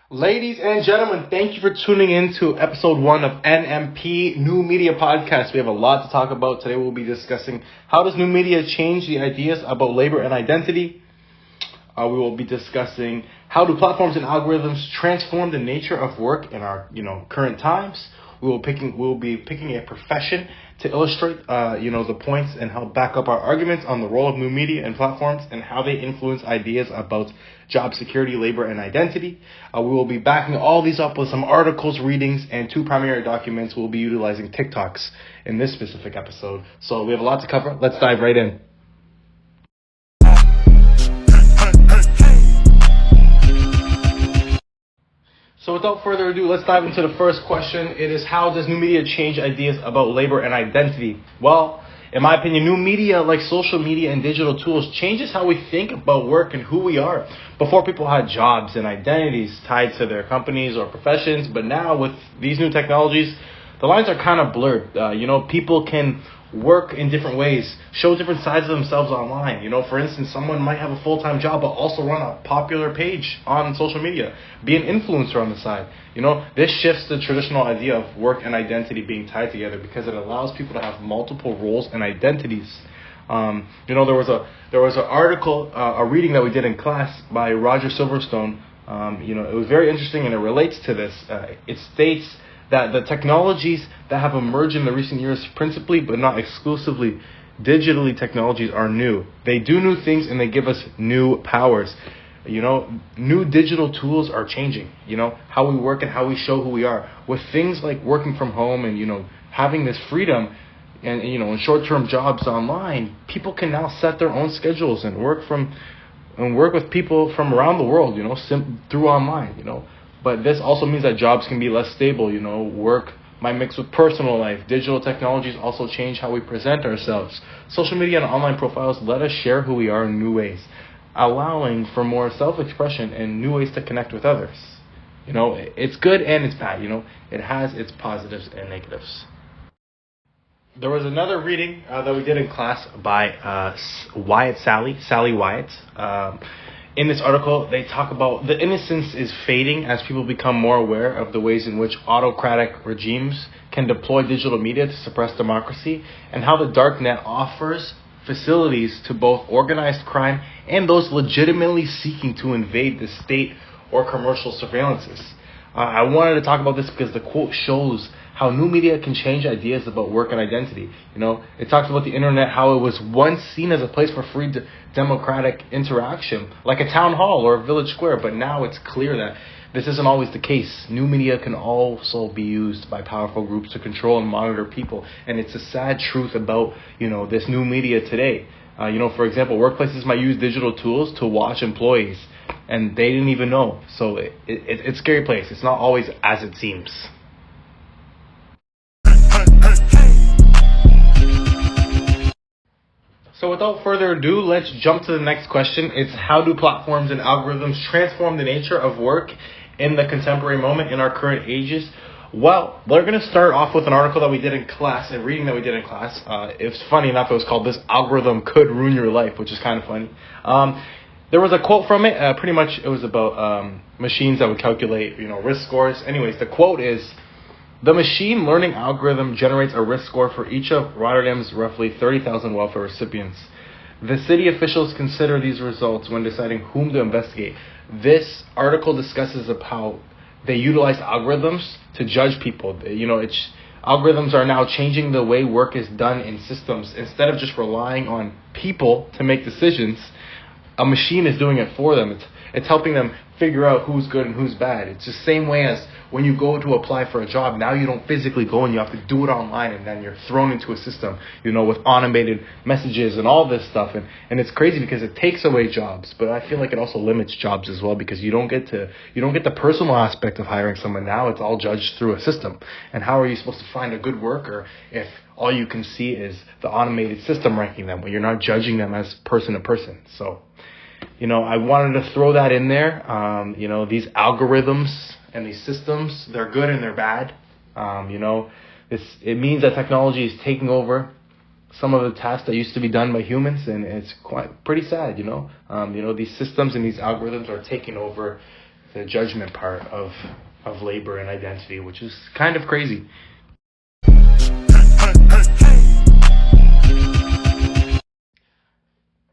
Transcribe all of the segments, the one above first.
Ladies and gentlemen, thank you for tuning in to episode 1 of NMP New Media Podcast. We have a lot to talk about. Today we'll be discussing how does new media change the ideas about labor and identity. We will be discussing how do platforms and algorithms transform the nature of work in our current times. We'll be picking a profession to illustrate the points and help back up our arguments on the role of new media and platforms and how they influence ideas about job security, labor, and identity. We will be backing all these up with some articles, readings, and 2 primary documents. We'll be utilizing TikToks in this specific episode. So we have a lot to cover. Let's dive right in. So without further ado, let's dive into the first question. It is, how does new media change ideas about labor and identity? Well, in my opinion, new media like social media and digital tools changes how we think about work and who we are. Before, people had jobs and identities tied to their companies or professions, but now with these new technologies, the lines are kind of blurred. People can work in different ways, show different sides of themselves online. For instance, someone might have a full-time job but also run a popular page on social media, be an influencer on the side. This shifts the traditional idea of work and identity being tied together because it allows people to have multiple roles and identities. There was an article, a reading that we did in class by Roger Silverstone. It was very interesting and it relates to this. It states that the technologies that have emerged in the recent years, principally but not exclusively digitally technologies, are new. They do new things and they give us new powers. New digital tools are changing, how we work and how we show who we are. With things like working from home and, having this freedom and in short-term jobs online, people can now set their own schedules and work with people from around the world, through online, But this also means that jobs can be less stable. Work might mix with personal life. Digital technologies also change how we present ourselves. Social media and online profiles let us share who we are in new ways, allowing for more self-expression and new ways to connect with others. It's good and it's bad. It has its positives and negatives. There was another reading that we did in class by Sally Wyatt. In this article, they talk about the innocence is fading as people become more aware of the ways in which autocratic regimes can deploy digital media to suppress democracy, and how the dark net offers facilities to both organized crime and those legitimately seeking to invade the state or commercial surveillances. I wanted to talk about this because the quote shows how new media can change ideas about work and identity. It talks about the internet, how it was once seen as a place for free democratic interaction, like a town hall or a village square, but now it's clear that this isn't always the case. New media can also be used by powerful groups to control and monitor people, and it's a sad truth about, this new media today. For example, workplaces might use digital tools to watch employees, and they didn't even know. So it's a scary place. It's not always as it seems. So without further ado, let's jump to the next question. It's, how do platforms and algorithms transform the nature of work in the contemporary moment in our current ages? Well, we're going to start off with an article that we did in class, a reading that we did in class. It's funny enough, it was called "This Algorithm Could Ruin Your Life," which is kind of funny. There was a quote from it. Pretty much it was about machines that would calculate, risk scores. Anyways, the quote is, "The machine learning algorithm generates a risk score for each of Rotterdam's roughly 30,000 welfare recipients. The city officials consider these results when deciding whom to investigate." This article discusses of how they utilize algorithms to judge people. Algorithms are now changing the way work is done in systems. Instead of just relying on people to make decisions, a machine is doing it for them. It's helping them figure out who's good and who's bad. It's the same way as when you go to apply for a job. Now you don't physically go and you have to do it online, and then you're thrown into a system, with automated messages and all this stuff. And it's crazy because it takes away jobs, but I feel like it also limits jobs as well, because you don't get the personal aspect of hiring someone. Now it's all judged through a system. And how are you supposed to find a good worker if all you can see is the automated system ranking them, when you're not judging them as person to person? So, I wanted to throw that in there. These algorithms and these systems, they're good and they're bad. It means that technology is taking over some of the tasks that used to be done by humans, and it's pretty sad. These systems and these algorithms are taking over the judgment part of labor and identity, which is kind of crazy.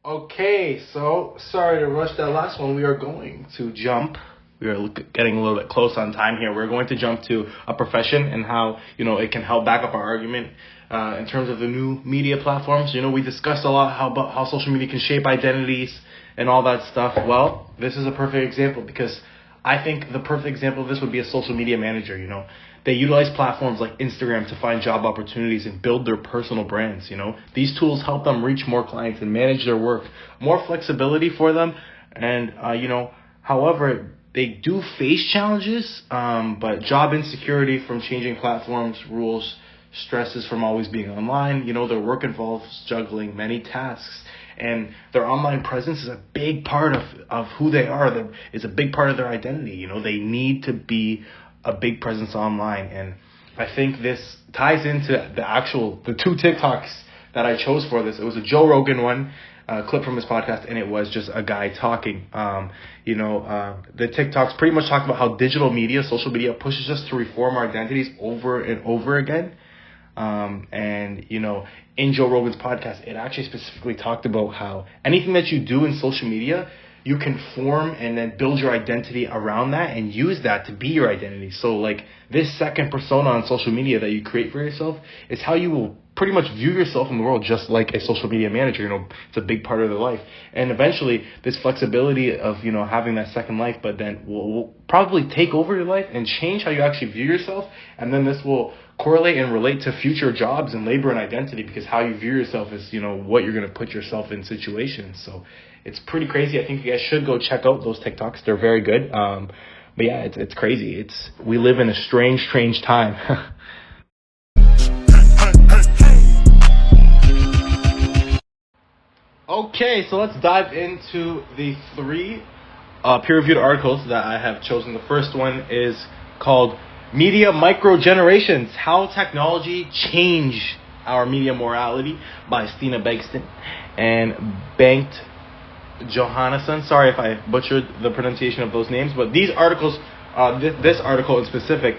Okay, so sorry to rush that last one. We are going to jump. We are getting a little bit close on time here. We're going to jump to a profession and how, it can help back up our argument in terms of the new media platforms. We discussed a lot how social media can shape identities and all that stuff. Well, this is a perfect example, because I think the perfect example of this would be a social media manager. They utilize platforms like Instagram to find job opportunities and build their personal brands. These tools help them reach more clients and manage their work, more flexibility for them. And, however, they do face challenges, but job insecurity from changing platforms, rules, stresses from always being online. Their work involves juggling many tasks, and their online presence is a big part of who they are. It's a big part of their identity. They need to be a big presence online. And I think this ties into the two TikToks that I chose for this. It was a Joe Rogan one, clip from his podcast, and it was just a guy talking. The TikToks pretty much talk about how digital media, social media, pushes us to reform our identities over and over again. In Joe Rogan's podcast, it actually specifically talked about how anything that you do in social media, you can form and then build your identity around that and use that to be your identity. So like this second persona on social media that you create for yourself is how you will pretty much view yourself in the world, just like a social media manager. It's a big part of their life. And eventually this flexibility of, having that second life, but then will probably take over your life and change how you actually view yourself. And then this will correlate and relate to future jobs and labor and identity, because how you view yourself is, what you're going to put yourself in situations. So it's pretty crazy. I think you guys should go check out those TikToks. They're very good. But yeah, it's crazy. We live in a strange time. Okay, so let's dive into the three peer-reviewed articles that I have chosen. The first one is called Media Microgenerations, How Technology Changed Our Media Morality by Stina Begston and Bengt Johannesson. Sorry if I butchered the pronunciation of those names, but these articles, this article in specific,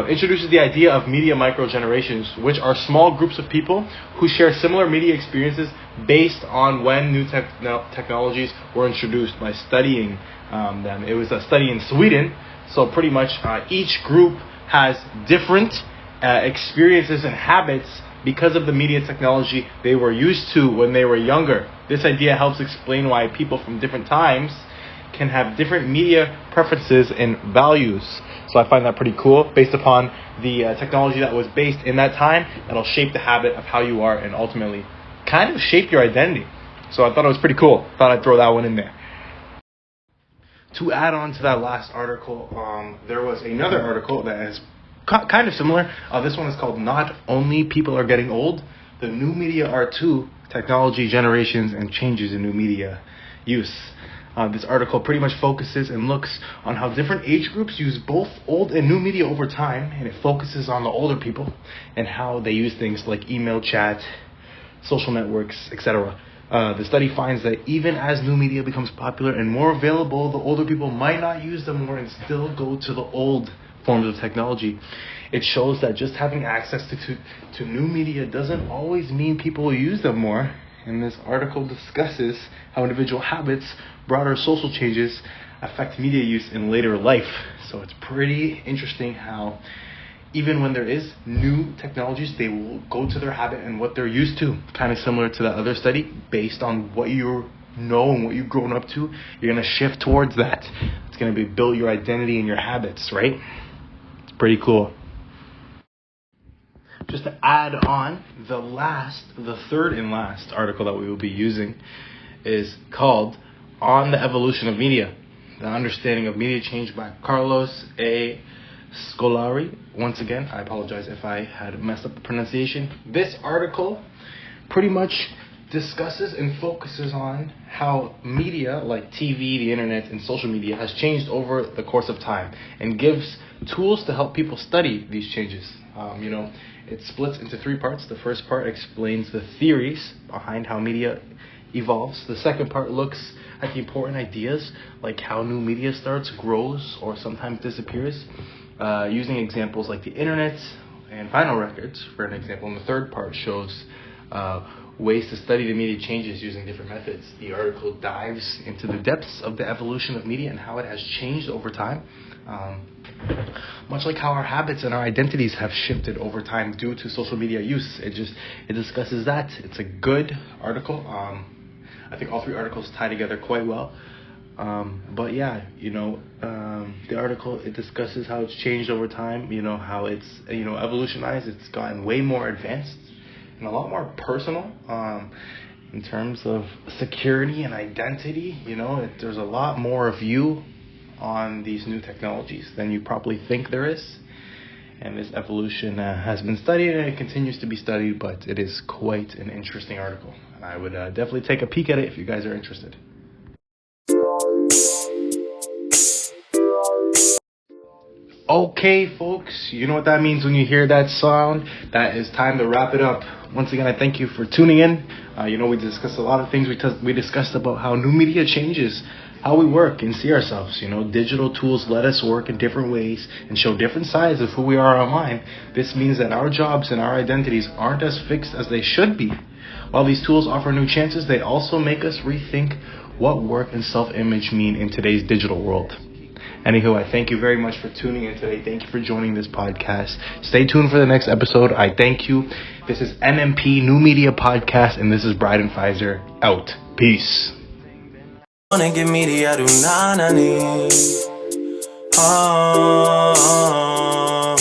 introduces the idea of media microgenerations, which are small groups of people who share similar media experiences based on when new technologies were introduced by studying them. It was a study in Sweden, so pretty much each group has different experiences and habits because of the media technology they were used to when they were younger. This idea helps explain why people from different times can have different media preferences and values. So I find that pretty cool. Based upon the technology that was based in that time, that'll shape the habit of how you are and ultimately kind of shape your identity. So I thought it was pretty cool. Thought I'd throw that one in there. To add on to that last article, there was another article that is kind of similar. This one is called Not Only People Are Getting Old, The New Media Are Too, Technology Generations and Changes in New Media Use. This article pretty much focuses and looks on how different age groups use both old and new media over time, and it focuses on the older people and how they use things like email, chat, social networks, etc. The study finds that even as new media becomes popular and more available, the older people might not use them more and still go to the old forms of technology. It shows that just having access to new media doesn't always mean people will use them more. And this article discusses how individual habits, broader social changes, affect media use in later life. So it's pretty interesting how even when there is new technologies, they will go to their habit and what they're used to. Kind of similar to that other study, based on what you know and what you've grown up to, you're going to shift towards that. It's going to build your identity and your habits, right? It's pretty cool. Just to add on, the third and last article that we will be using is called On the Evolution of Media, The Understanding of Media Change by Carlos A. Scolari. Once again, I apologize if I had messed up the pronunciation. This article pretty much discusses and focuses on how media like TV, the internet, and social media has changed over the course of time and gives tools to help people study these changes. It splits into three parts. The first part explains the theories behind how media evolves. The second part looks at the important ideas, like how new media starts, grows, or sometimes disappears, using examples like the internet and vinyl records, for an example. And the third part shows ways to study the media changes using different methods. The article dives into the depths of the evolution of media and how it has changed over time. Much like how our habits and our identities have shifted over time due to social media use. It discusses that. It's a good article. I think all three articles tie together quite well. But yeah, the article, it discusses how it's changed over time, how it's, evolutionized. It's gotten way more advanced and a lot more personal, in terms of security and identity. There's a lot more of you on these new technologies than you probably think there is. And this evolution has been studied and it continues to be studied, but it is quite an interesting article. And I would definitely take a peek at it if you guys are interested. Okay, folks, you know what that means when you hear that sound? That is time to wrap it up. Once again, I thank you for tuning in. We discussed a lot of things. We discussed about how new media changes how we work and see ourselves. Digital tools let us work in different ways and show different sides of who we are online. This means that our jobs and our identities aren't as fixed as they should be. While these tools offer new chances, they also make us rethink what work and self-image mean in today's digital world. Anywho, I thank you very much for tuning in today. Thank you for joining this podcast. Stay tuned for the next episode. I thank you. This is NMP New Media Podcast, and this is Bryden Pfizer out. Peace. Wanna give me the I do not need.